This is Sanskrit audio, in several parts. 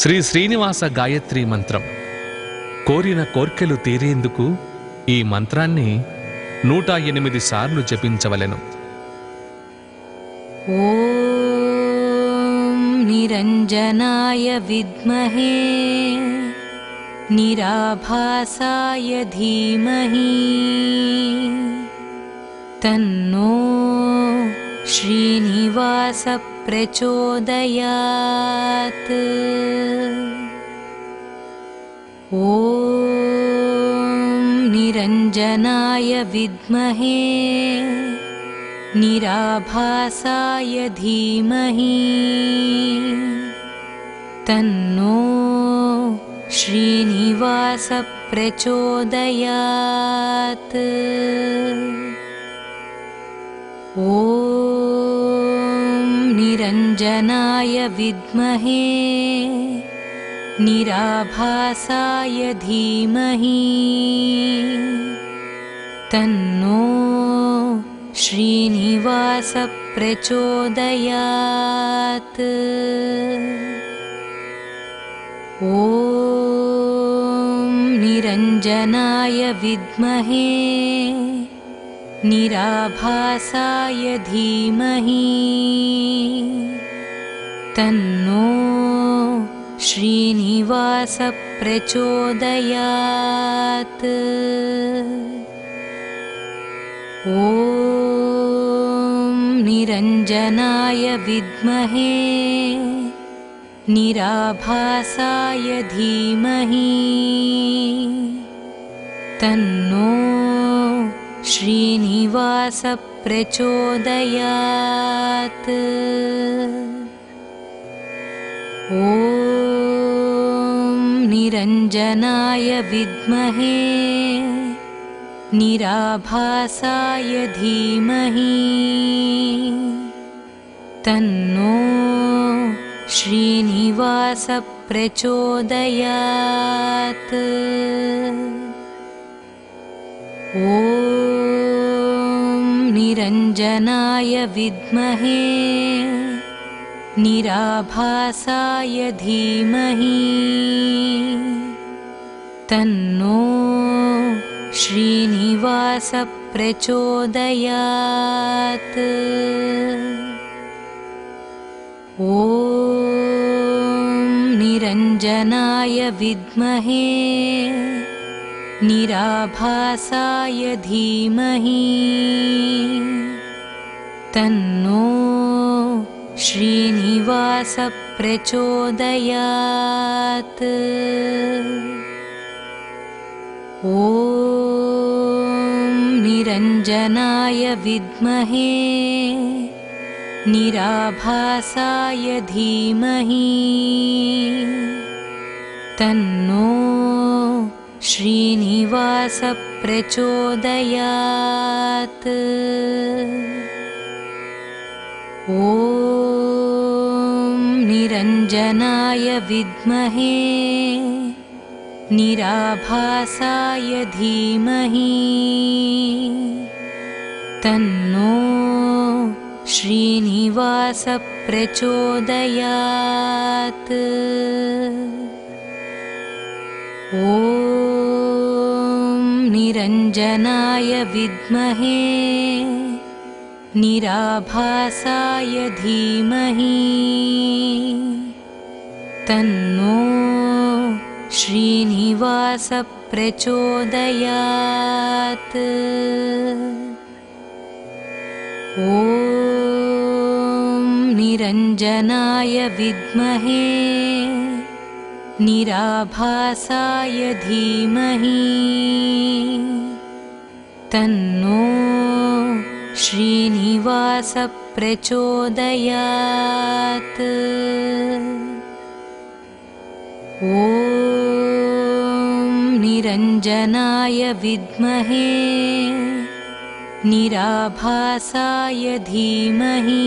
శ్రీ శ్రీనివాస గాయత్రి మంత్రం. కోరిన కోర్కెలు తీరేందుకు ఈ మంత్రాన్ని 108 సార్లు జపించవలెను. ఓం నిరంజనాయ విద్మహే నిరాభాసాయ ధీమహి తన్నో శ్రీనివాస ప్రచోదయాత్. ఓం నిరంజనాయ విద్మహే నిరాభాసాయ ధీమహి తన్నో శ్రీనివాస ప్రచోదయాత్. ఓం నిరంజనాయ విద్మహే నిరాభాసాయ ధీమహి తన్నో శ్రీనివాస ప్రచోదయాత్. ఓం నిరంజనాయ విద్మహే నిరాభాసాయ ధీమహి తన్నో శ్రీనివాస ప్రచోదయాత్. ఓం నిరంజనాయ విద్మహే నిరాభాసాయ ధీమహి తన్నో శ్రీనివాస ప్రచోదయాత్. ఓం నిరంజనాయ విద్మహే నిరాభాసాయ ధీమహి తన్నో శ్రీనివాస ప్రచోదయాత్. ఓం నిరంజనాయ విద్మహే నిరాభాసాయ ధీమహి తన్నో శ్రీనివాస ప్రచోదయాత్. ఓం నిరంజనాయ విద్మహే నిరాభాసాయ ధీమహి తన్నో శ్రీనివాస ప్రచోదయాత్. ఓం నిరంజనాయ విద్మహే నిరాభాసాయ ధీమహి తన్నో శ్రీనివాస ప్రచోదయాత్. ఓం నిరంజనాయ విద్మహే నిరాభాసాయ ధీమహి తన్నో శ్రీనివాస ప్రచోదయాత్. ఓం నిరంజనాయ విద్మహే నిరాభాసాయ ధీమహి తన్నో శ్రీనివాస ప్రచోదయాత్. ఓం నిరంజనాయ విద్మహే నిరాభాసాయ ధీమహి తన్నో శ్రీనివాస ప్రచోదయాత్. ఓం నిరంజనాయ విద్మహే నిరాభాసాయ ధీమహి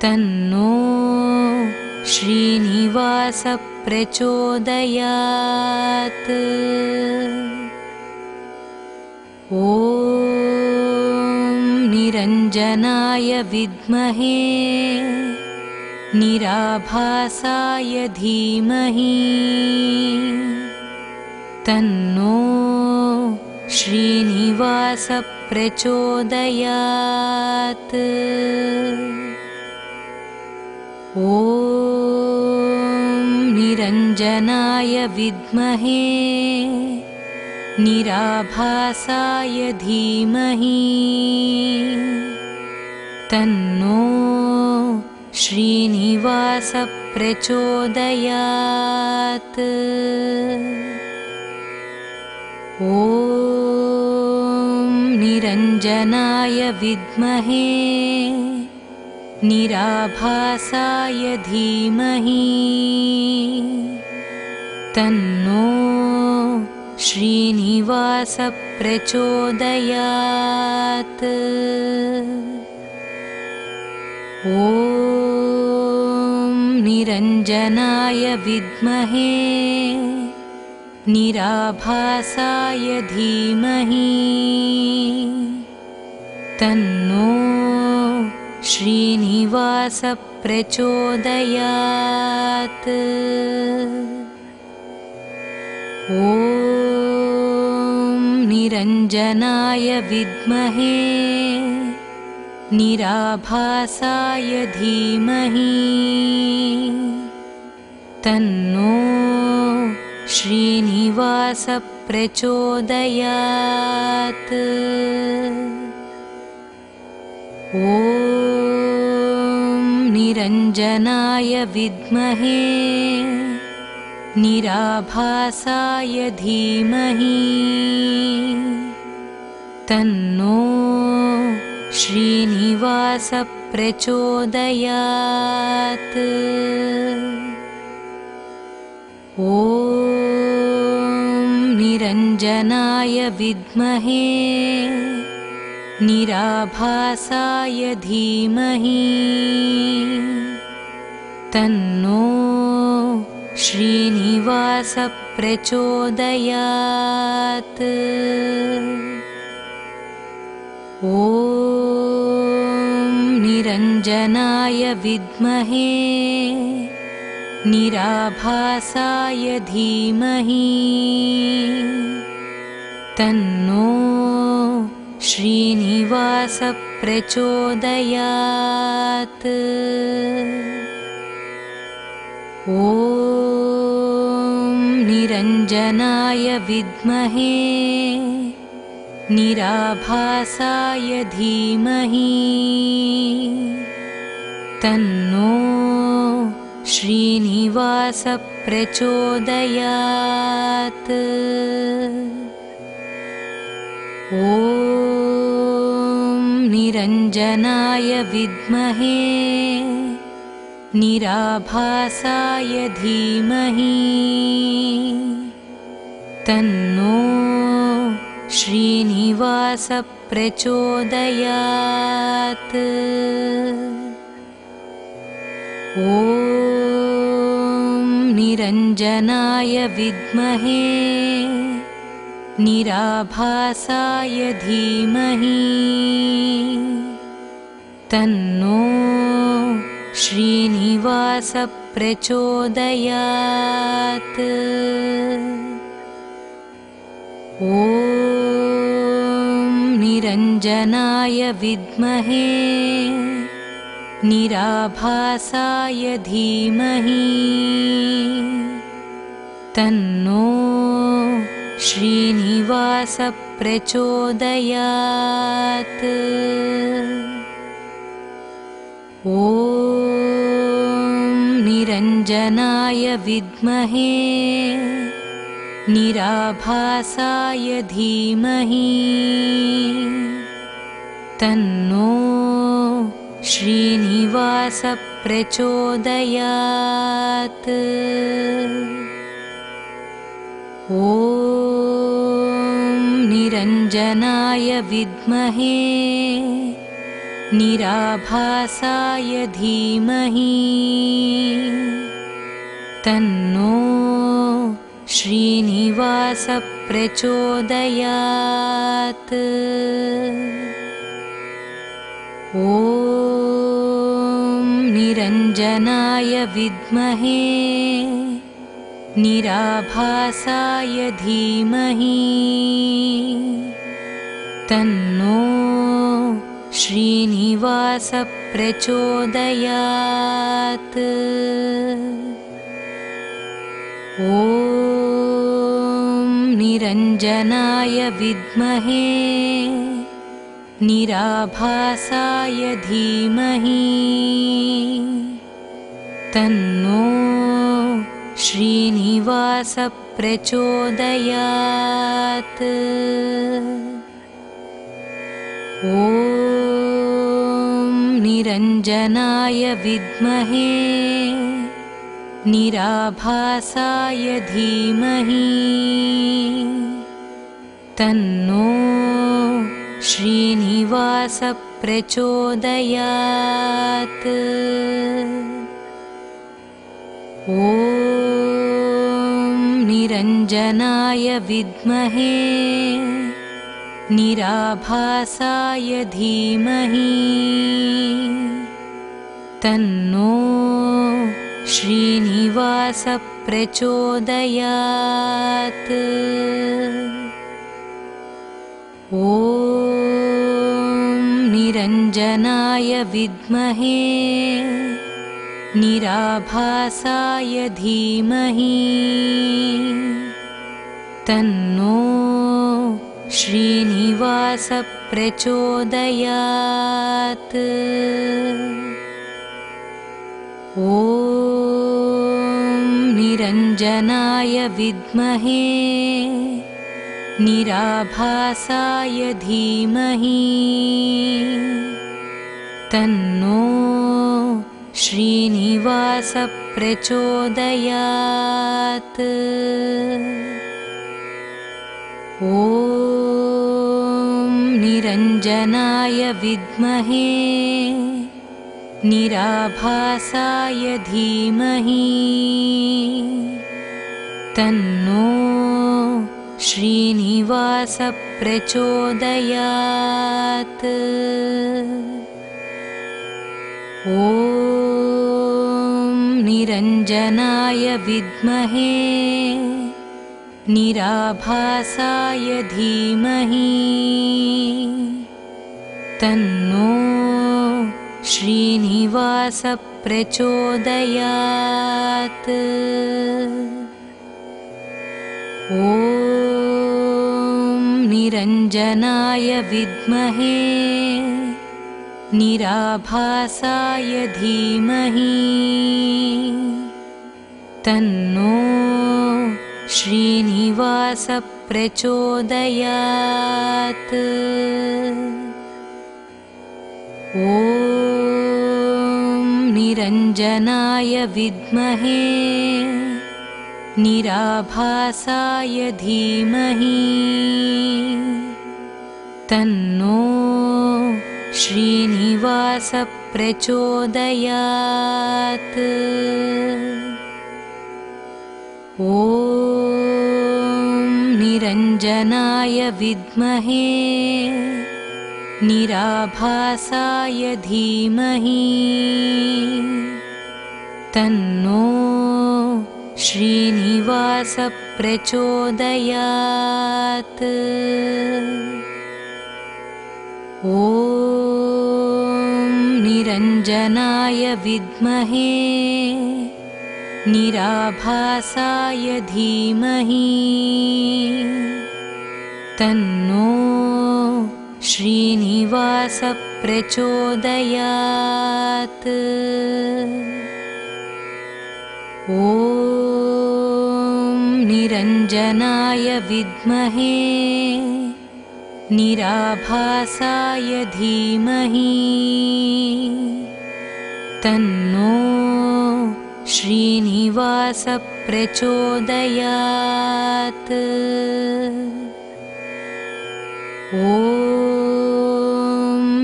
తన్నో శ్రీనివాస ప్రచోదయాత్. ఓం నిరంజనాయ విద్మహే निराभासाय धीमहि तन्नो श्रीनिवास प्रचोदयात्। ॐ निरञ्जनाय विद्महे निराभासाय धीमहि तन्नो श्रीनिवास प्रचोदयात्। ॐ निरञ्जनाय विद्महे निराभासाय धीमहि तन्नो श्रीनिवास प्रचोदयात्। ॐ निरञ्जनाय विद्महे निराभासाय धीमहि तन्नो श्रीनिवास प्रचोदयात्। ॐ निरञ्जनाय विद्महे निराभासाय धीमहि तन्नो श्रीनिवास प्रचोदयात्। ॐ निरञ्जनाय विद्महे निराभासाय धीमहि तन्नो श्रीनिवास प्रचोदयात्। ॐ निरञ्जनाय विद्महे निराभासाय धीमहि तन्नो श्रीनिवास प्रचोदयात्। ॐ निरञ्जनाय विद्महे निराभासाय धीमहि तन्नो श्रीनिवास प्रचोदयात्। ॐ निरञ्जनाय विद्महे निराभासाय धीमहि तन्नो श्रीनिवास प्रचोदयात्। ॐ निरञ्जनाय विद्महे निराभासाय धीमहि तन्नो श्रीनिवास प्रचोदयात्। ॐ निरञ्जनाय विद्महे निराभासाय धीमहि तन्नो श्रीनिवास प्रचोदयात्। ॐ निरञ्जनाय विद्महे निराभासाय धीमहि तन्नो श्रीनिवास प्रचोदयात्। ॐ निरञ्जनाय विद्महे निराभासाय धीमहि तन्नो श्रीनिवास प्रचोदयात्। ॐ निरञ्जनाय विद्महे निराभासाय धीमहि तन्नो श्रीनिवास प्रचोदयात्। ॐ निरञ्जनाय विद्महे निराभासाय धीमहि तन्नो श्रीनिवासः प्रचोदयात्। ॐ निरञ्जनाय विद्महे निराभासाय धीमहि तन्नो श्रीनिवासः प्रचोदयात्। ॐ निरञ्जनाय विद्महे निराभासाय धीमहि तन्नो श्रीनिवासः प्रचोदयात्। ॐ निरञ्जनाय विद्महे निराभासाय धीमहि तन्नो श्रीनिवासः प्रचोदयात्। ॐ निरञ्जनाय विद्महे निराभासाय धीमहि तन्नो श्रीनिवासः प्रचोदयात्। ॐ निरञ्जनाय विद्महे निराभासाय धीमहि तन्नो श्रीनिवासः प्रचोदयात्। ॐ निरञ्जनाय विद्महे निराभासाय धीमहि तन्नो श्रीनिवासः प्रचोदयात्। ॐ निरञ्जनाय विद्महे निराभासाय धीमहि तन्नो श्रीनिवासः प्रचोदयात्। ॐ निरञ्जनाय विद्महे निराभासाय धीमहि तन्नो श्रीनिवासः प्रचोदयात्। ॐ निरञ्जनाय विद्महे निराभासाय धीमहि तन्नो श्रीनिवासः प्रचोदयात्। ॐ निरञ्जनाय विद्महे निराभासाय धीमहि तन्नो श्रीनिवासः प्रचोदयात्। ॐ निरञ्जनाय विद्महे निराभासाय धीमहि तन्नो श्रीनिवासः प्रचोदयात्। ॐ निरञ्जनाय विद्महे निराभासाय धीमहि तन्नो श्रीनिवासः प्रचोदयात्। ॐ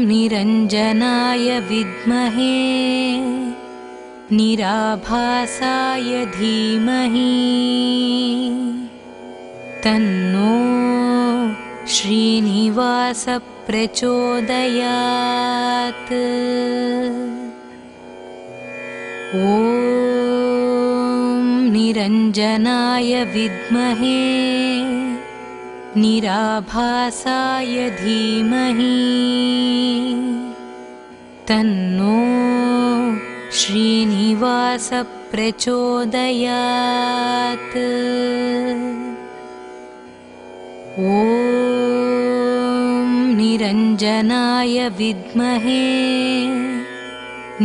निरञ्जनाय विद्महे निराभासाय धीमहि तन्नो श्रीनिवासः प्रचोदयात्। ॐ ॐ निरञ्जनाय विद्महे निराभासाय धीमहि तन्नो श्रीनिवास प्रचोदयात्। ॐ निरञ्जनाय विद्महे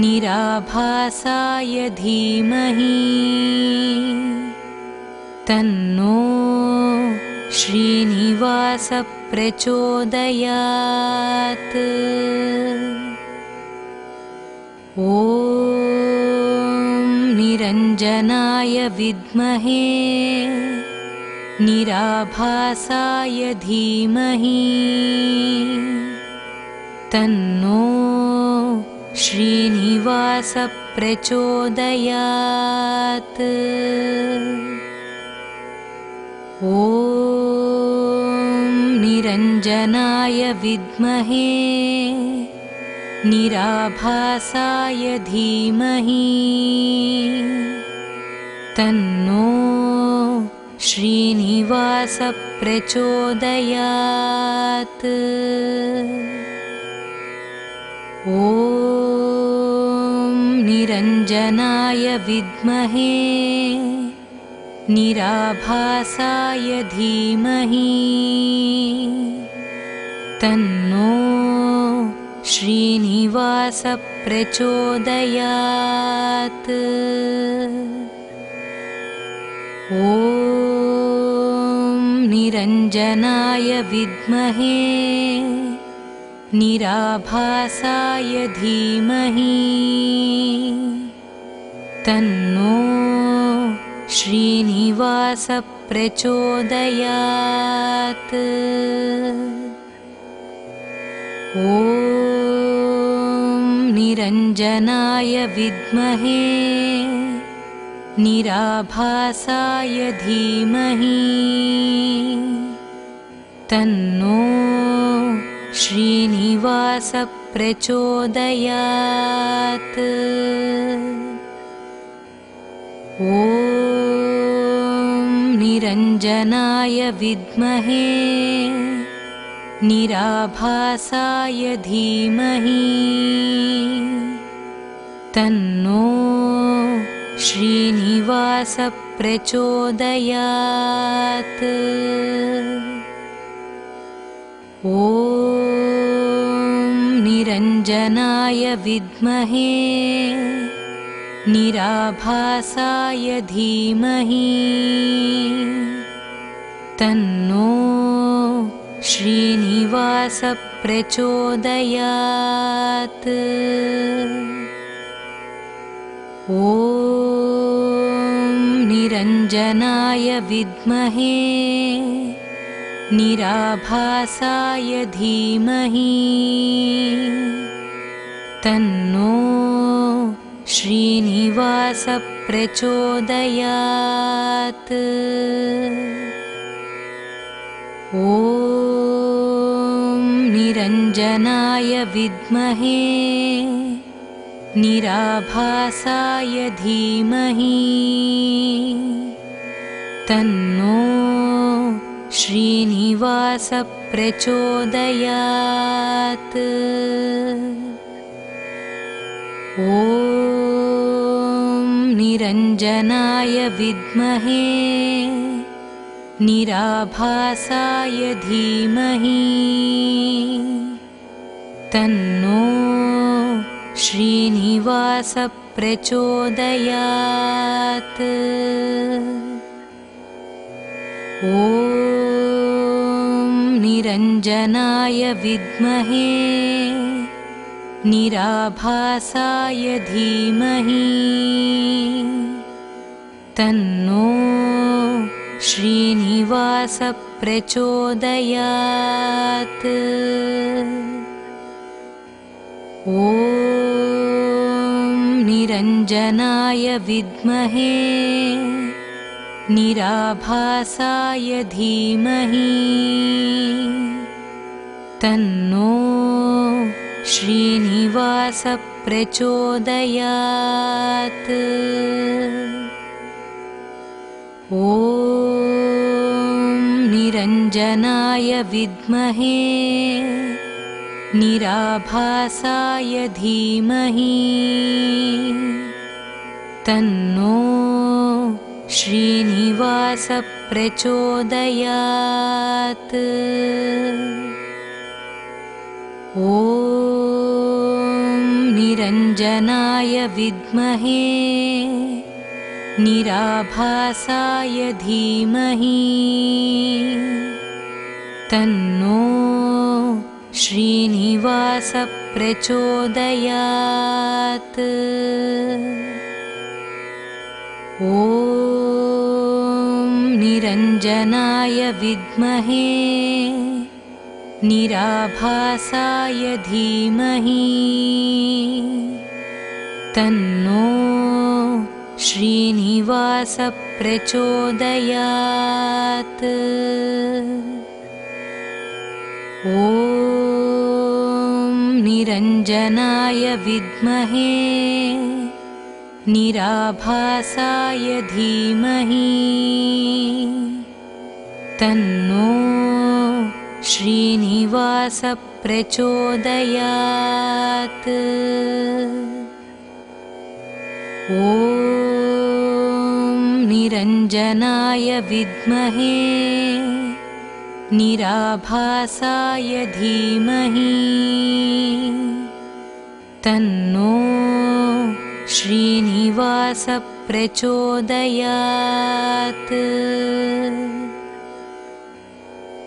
निराभासाय धीमहि तन्नो श्रीनिवास प्रचोदयात्। ॐ निरञ्जनाय विद्महे निराभासाय धीमहि तन्नो श्रीनिवास प्रचोदयात्। ॐ निरञ्जनाय विद्महे निराभासाय धीमहि तन्नो श्रीनिवास प्रचोदयात्। ॐ निरञ्जनाय विद्महे निराभासाय धीमहि तन्नो श्रीनिवास प्रचोदयात्। ॐ निरञ्जनाय विद्महे निराभासाय धीमहि तन्नो श्रीनिवास प्रचोदयात्। ॐ निरञ्जनाय विद्महे निराभासाय धीमहि तन्नो श्रीनिवास प्रचोदयात्। ॐ निरञ्जनाय विद्महे निराभासाय धीमहि तन्नो श्रीनिवास प्रचोदयात्। ॐ निरञ्जनाय विद्महे निराभासाय धीमहि तन्नो श्रीनिवास प्रचोदयात्। ॐ निरञ्जनाय विद्महे निराभासाय धीमहि तन्नो श्रीनिवास प्रचोदयात्। ॐ निरञ्जनाय विद्महे निराभासाय धीमहि तन्नो श्रीनिवास प्रचोदयात्। ॐ निरञ्जनाय विद्महे निराभासाय धीमहि तन्नो श्रीनिवास प्रचोदयात्। ॐ निरञ्जनाय विद्महे निराभासाय धीमहि तन्नो श्रीनिवास प्रचोदयात्। ॐ निरञ्जनाय विद्महे निराभासाय धीमहि तन्नो श्रीनिवास प्रचोदयात्। ॐ निरञ्जनाय विद्महे निराभासाय धीमहि तन्नो श्रीनिवास प्रचोदयात्। ॐ निरञ्जनाय विद्महे निराभासाय धीमहि तन्नो श्रीनिवास प्रचोदयात्। ॐ निरञ्जनाय विद्महे निराभासाय धीमहि तन्नो श्रीनिवास प्रचोदयात्। ॐ निरञ्जनाय विद्महे निराभासाय धीमहि तन्नो श्रीनिवास प्रचोदयात्। ॐ निरञ्जनाय विद्महे निराभासाय धीमहि तन्नो श्रीनिवास प्रचोदयात्।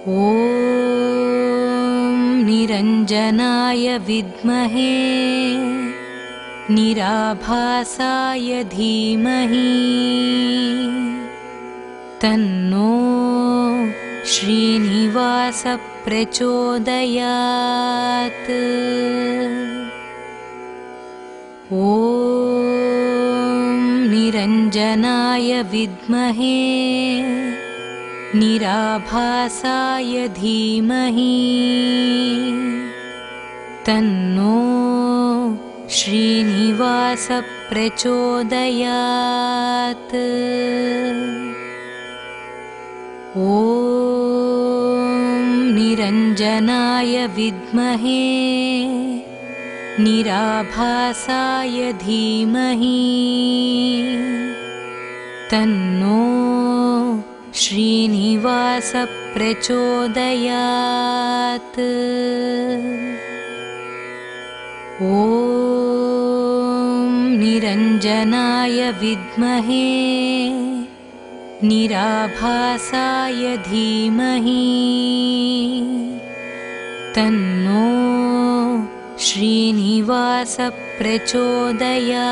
ॐ निरञ्जनाय विद्महे निराभासाय धीमहि तन्नो श्रीनिवास प्रचोदयात्। ॐ निरञ्जनाय विद्महे निराभासाय धीमहि तन्नो श्रीनिवास प्रचोदयात्। ॐ निरञ्जनाय विद्महे निराभासाय धीमहि तन्नो श्रीनिवास प्रचोदयात्। ॐ निरञ्जनाय विद्महे निराभासाय धीमहि तन्नो श्रीनिवास प्रचोदयात्।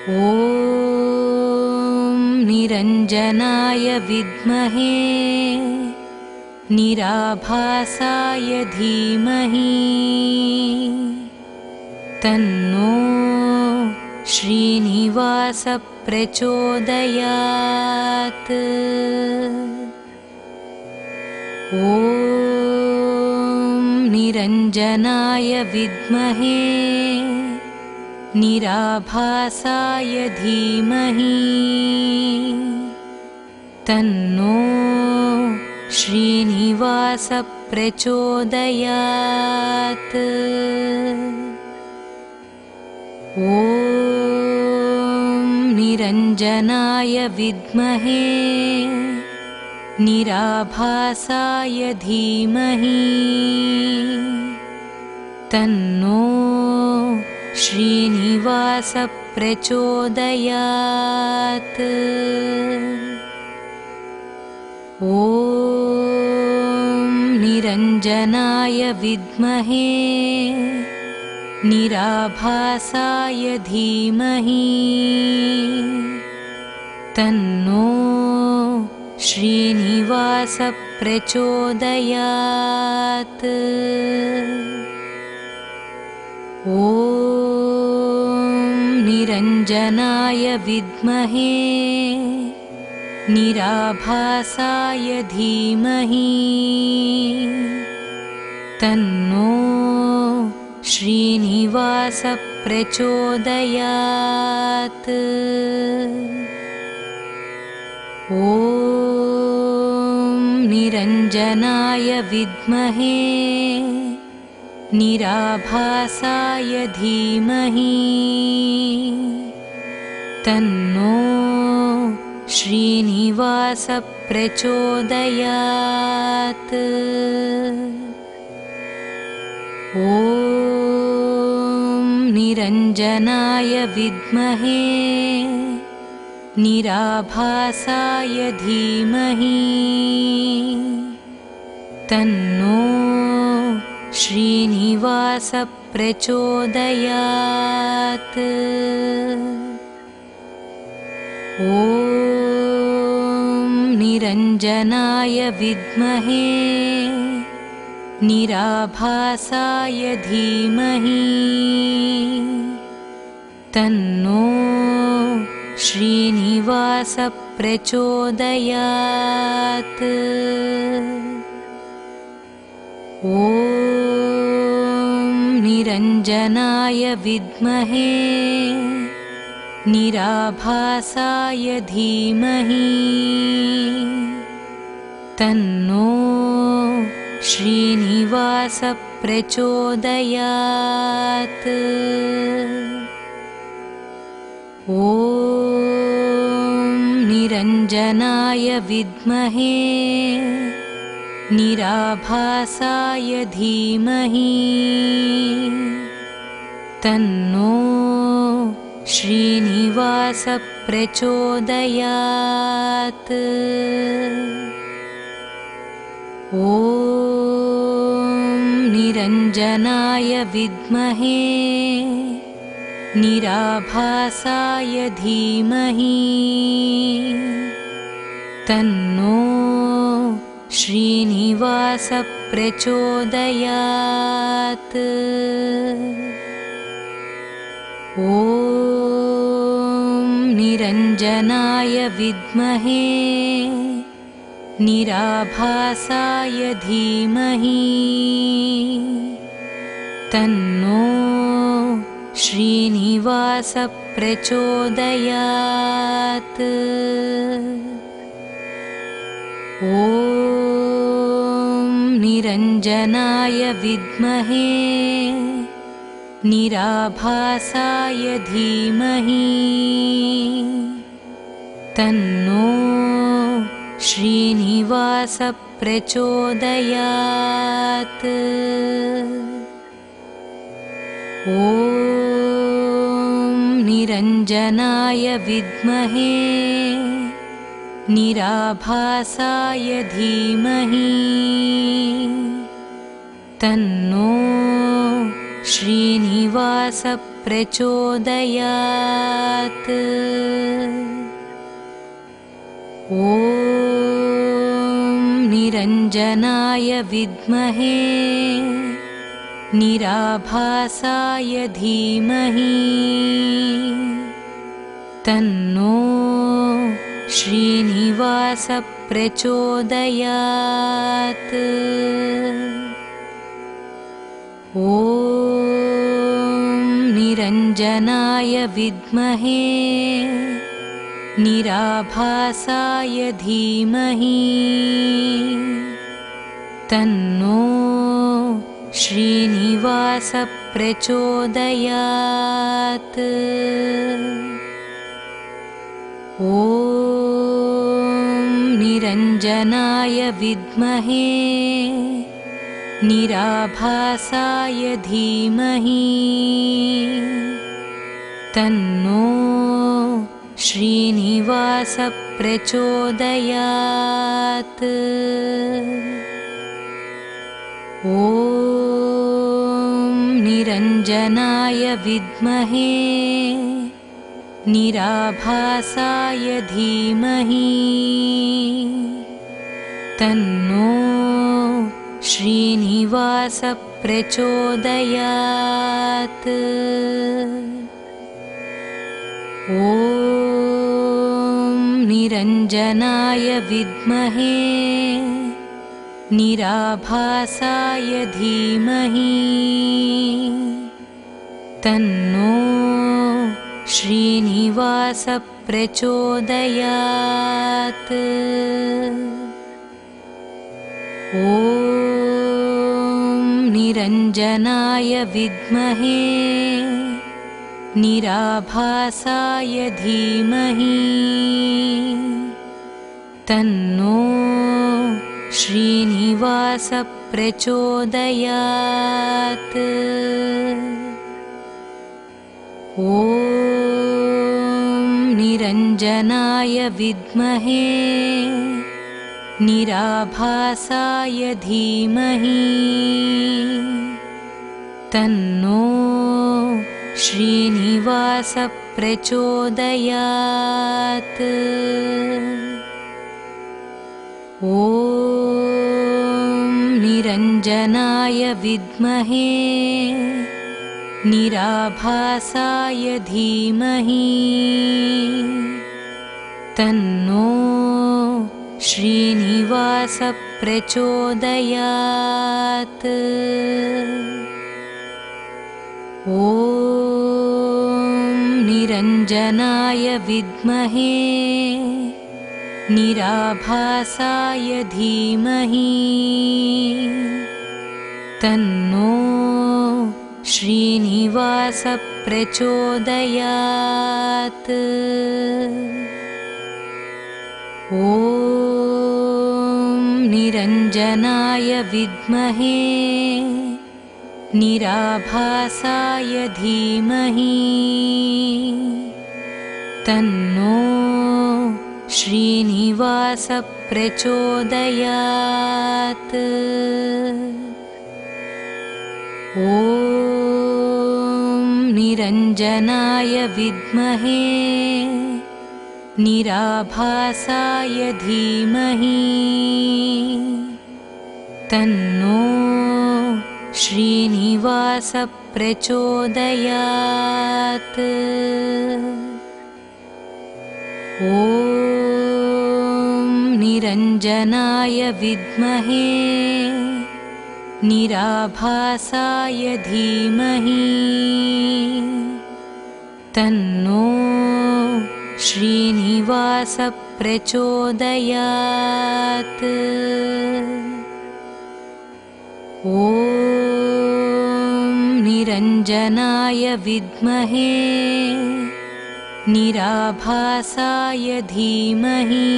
ॐ निरञ्जनाय विद्महे निराभासाय धीमहि तन्नो श्रीनिवास प्रचोदयात्। ॐ निरञ्जनाय विद्महे निराभासाय धीमहि तन्नो श्रीनिवास प्रचोदयात्। ॐ निरञ्जनाय विद्महे निराभासाय धीमहि तन्नो श्रीनिवास प्रचोदयात्। ॐ निरञ्जनाय विद्महे निराभासाय धीमहि तन्नो श्रीनिवास प्रचोदयात्। ॐ निरञ्जनाय विद्महे निराभासाय धीमहि तन्नो श्रीनिवास प्रचोदयात्। ॐ निरञ्जनाय विद्महे निराभासाय धीमहि तन्नो श्रीनिवास प्रचोदयात्। ॐ निरञ्जनाय विद्महे निराभासाय धीमहि तन्नो श्रीनिवास प्रचोदयात्। ॐ निरञ्जनाय विद्महे निराभासाय धीमहि तन्नो श्रीनिवास प्रचोदयात्। ॐ निरञ्जनाय विद्महे निराभासाय धीमहि तन्नो श्रीनिवास प्रचोदयात्। ॐ निरञ्जनाय विद्महे निराभासाय धीमहि तन्नो श्रीनिवास प्रचोदयात्। ॐ निरञ्जनाय विद्महे निराभासाय धीमहि तन्नो श्रीनिवास प्रचोदयात्। ॐ निरञ्जनाय विद्महे निराभासाय धीमहि तन्नो श्रीनिवास प्रचोदयात्। ॐ निरञ्जनाय विद्महे निराभासाय धीमहि तन्नो श्रीनिवास प्रचोदयात्। ॐ निरञ्जनाय विद्महे निराभासाय धीमहि तन्नो श्रीनिवास प्रचोदयात्। ॐ निरञ्जनाय विद्महे निराभासाय धीमहि तन्नो श्रीनिवास प्रचोदयात्। ॐ निरञ्जनाय विद्महे निराभासाय धीमहि तन्नो श्रीनिवास प्रचोदयात्। ॐ निरञ्जनाय विद्महे निराभासाय धीमहि तन्नो श्रीनिवास प्रचोदयात्। ॐ निरञ्जनाय विद्महे निराभासाय धीमहि तन्नो श्रीनिवास प्रचोदयात्। ॐ निरञ्जनाय विद्महे निराभासाय धीमहि तन्नो श्रीनिवास प्रचोदयात्। ॐ निरञ्जनाय विद्महे निराभासाय धीमहि तन्नो श्रीनिवास प्रचोदयात्। ॐ निरञ्जनाय विद्महे निराभासाय धीमहि तन्नो श्रीनिवास प्रचोदयात्। ॐ निरञ्जनाय विद्महे निराभासाय धीमहि तन्नो श्रीनिवास प्रचोदयात्। ॐ निरञ्जनाय विद्महे निराभासाय धीमहि तन्नो श्रीनिवास प्रचोदयात्। ॐ निरञ्जनाय विद्महे निराभासाय धीमहि तन्नो श्रीनिवास प्रचोदयात्। ॐ निरञ्जनाय विद्महे निराभासाय धीमहि तन्नो श्रीनिवास प्रचोदयात्। ॐ निरञ्जनाय विद्महे निराभासाय धीमहि तन्नो श्रीनिवास प्रचोदयात्। ॐ निरञ्जनाय विद्महे निराभासाय धीमहि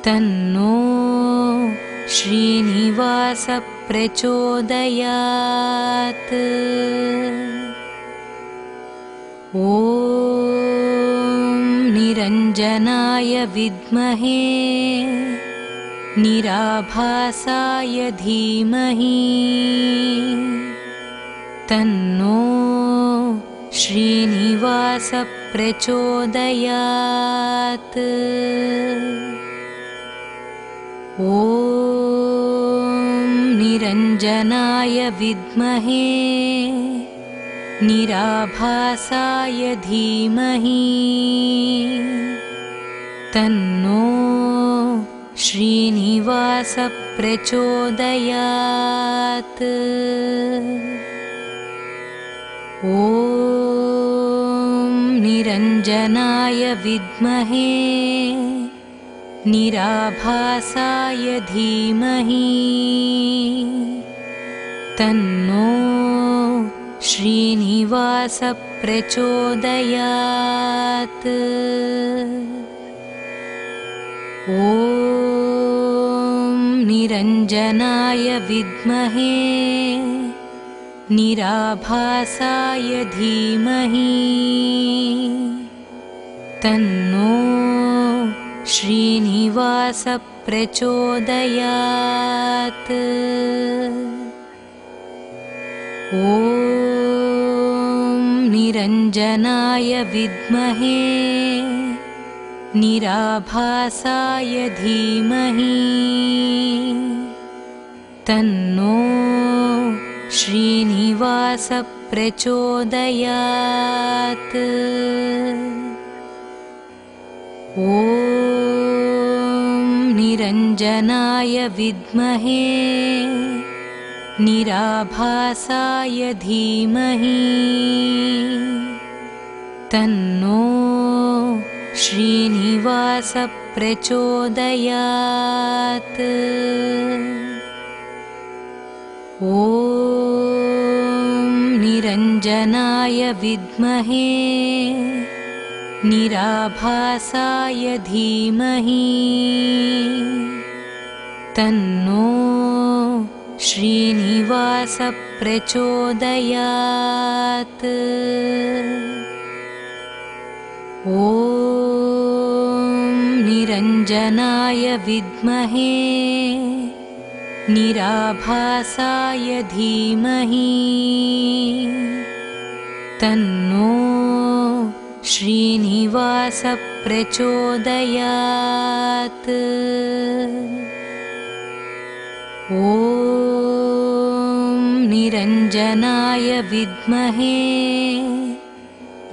तन्नो श्रीनिवास प्रचोदयात्। ॐ निरञ्जनाय विद्महे निराभासाय धीमहि तन्नो श्रीनिवास प्रचोदयात्। ॐ निरञ्जनाय विद्महे निराभासाय धीमहि तन्नो श्रीनिवास प्रचोदयात्। ॐ निरञ्जनाय विद्महे निराभासाय धीमहि तन्नो श्रीनिवास प्रचोदयात्। ॐ निरञ्जनाय विद्महे निराभासाय धीमहि तन्नो श्रीनिवास प्रचोदयात्। ॐ निरञ्जनाय विद्महे निराभासाय धीमहि तन्नो श्रीनिवास प्रचोदयात्। ॐ निरञ्जनाय विद्महे निराभासाय धीमहि तन्नो श्रीनिवास प्रचोदयात्। निरञ्जनाय विद्महे निराभासाय धीमहि तन्नो श्रीनिवास प्रचोदयात्। निरञ्जनाय विद्महे निराभासाय धीमहि तन्नो श्रीनिवास प्रचोदयात्। निरञ्जनाय विद्महे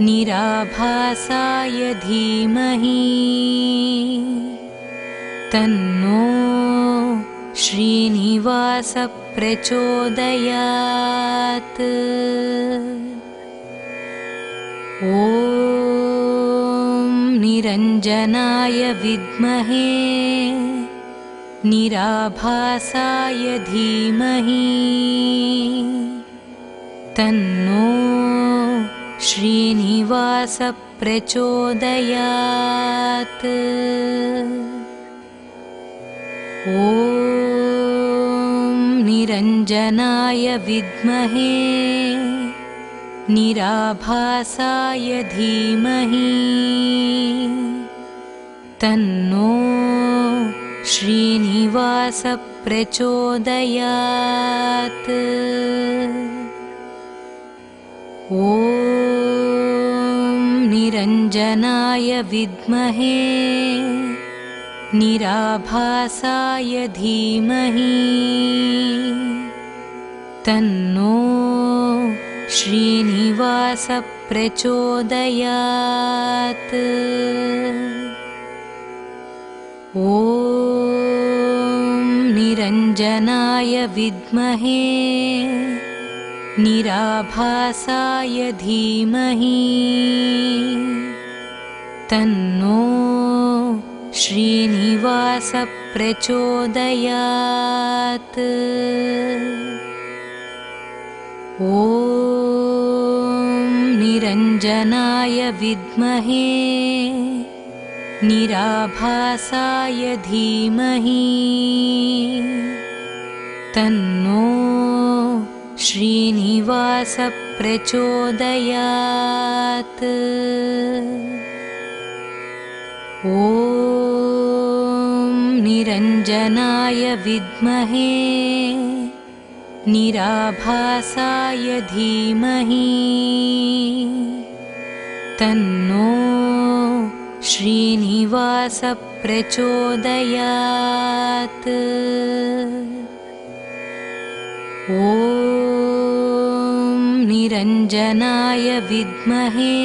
निराभासाय धीमहि तन्नो श्रीनिवास प्रचोदयात्। निरञ्जनाय विद्महे निराभासाय धीमहि तन्नो श्रीनिवास प्रचोदयात्। निरञ्जनाय विद्महे निराभासाय धीमहि तन्नो श्रीनिवास प्रचोदयात्। निरञ्जनाय विद्महे निराभासाय धीमहि तन्नो श्रीनिवास प्रचोदयात्। निरञ्जनाय विद्महे निराभासाय धीमहि तन्नो श्रीनिवास प्रचोदयात्। निरञ्जनाय विद्महे निराभासाय धीमहि तन्नो श्रीनिवास प्रचोदयात्। निरञ्जनाय विद्महे निराभासाय धीमहि तन्नो श्रीनिवास प्रचोदयात्। निरञ्जनाय विद्महे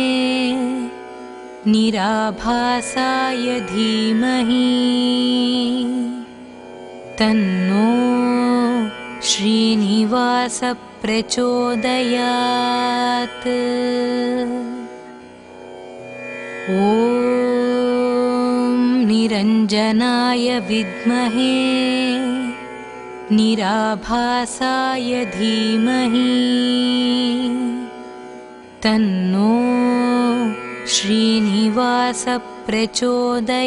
निराभासाय धीमहि तन्नो श्रीनिवास प्रचोदयात्। निरञ्जनाय विद्महे निराभासाय धीमहि तन्नो श्रीनिवास प्रचोदयात्।